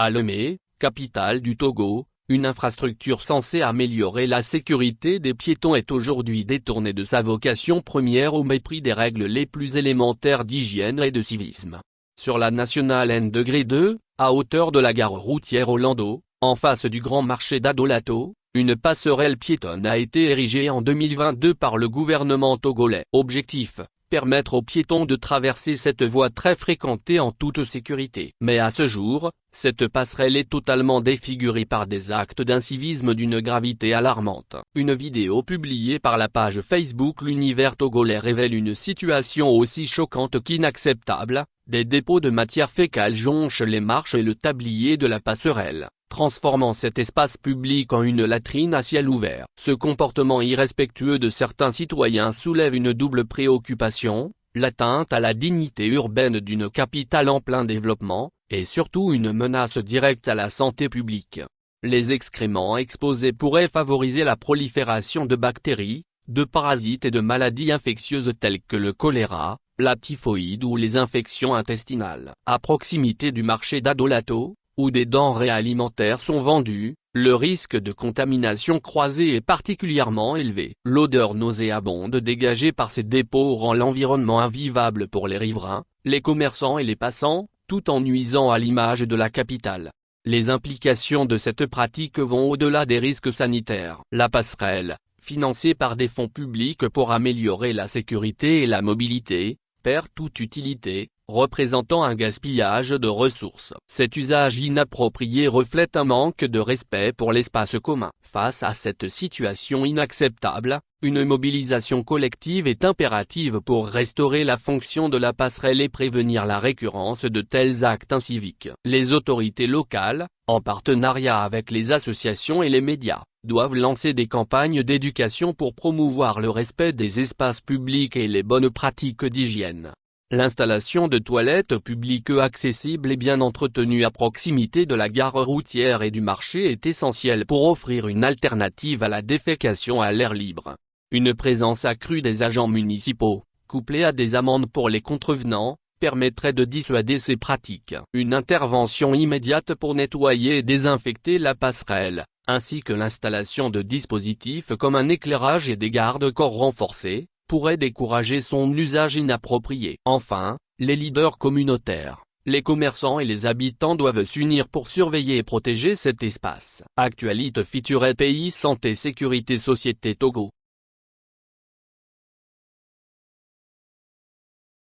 À Lomé, capitale du Togo, une infrastructure censée améliorer la sécurité des piétons est aujourd'hui détournée de sa vocation première au mépris des règles les plus élémentaires d'hygiène et de civisme. Sur la nationale N-2, à hauteur de la gare routière Orlando, en face du grand marché d'Adolato, une passerelle piétonne a été érigée en 2022 par le gouvernement togolais. Objectif: permettre aux piétons de traverser cette voie très fréquentée en toute sécurité. Mais à ce jour, cette passerelle est totalement défigurée par des actes d'incivisme d'une gravité alarmante. Une vidéo publiée par la page Facebook L'Univers Togolais révèle une situation aussi choquante qu'inacceptable: des dépôts de matière fécale jonchent les marches et le tablier de la passerelle, transformant cet espace public en une latrine à ciel ouvert. Ce comportement irrespectueux de certains citoyens soulève une double préoccupation: l'atteinte à la dignité urbaine d'une capitale en plein développement, et surtout une menace directe à la santé publique. Les excréments exposés pourraient favoriser la prolifération de bactéries, de parasites et de maladies infectieuses telles que le choléra, la typhoïde ou les infections intestinales. À proximité du marché d'Adolato, où des denrées alimentaires sont vendues, le risque de contamination croisée est particulièrement élevé. L'odeur nauséabonde dégagée par ces dépôts rend l'environnement invivable pour les riverains, les commerçants et les passants, tout en nuisant à l'image de la capitale. Les implications de cette pratique vont au-delà des risques sanitaires. La passerelle, financée par des fonds publics pour améliorer la sécurité et la mobilité, perd toute utilité, représentant un gaspillage de ressources. Cet usage inapproprié reflète un manque de respect pour l'espace commun. Face à cette situation inacceptable, une mobilisation collective est impérative pour restaurer la fonction de la passerelle et prévenir la récurrence de tels actes inciviques. Les autorités locales, en partenariat avec les associations et les médias, doivent lancer des campagnes d'éducation pour promouvoir le respect des espaces publics et les bonnes pratiques d'hygiène. L'installation de toilettes publiques accessibles et bien entretenues à proximité de la gare routière et du marché est essentielle pour offrir une alternative à la défécation à l'air libre. Une présence accrue des agents municipaux, couplée à des amendes pour les contrevenants, permettrait de dissuader ces pratiques. Une intervention immédiate pour nettoyer et désinfecter la passerelle, ainsi que l'installation de dispositifs comme un éclairage et des garde-corps renforcés, pourrait décourager son usage inapproprié. Enfin, les leaders communautaires, les commerçants et les habitants doivent s'unir pour surveiller et protéger cet espace. Actualité feature Pays Santé Sécurité Société Togo.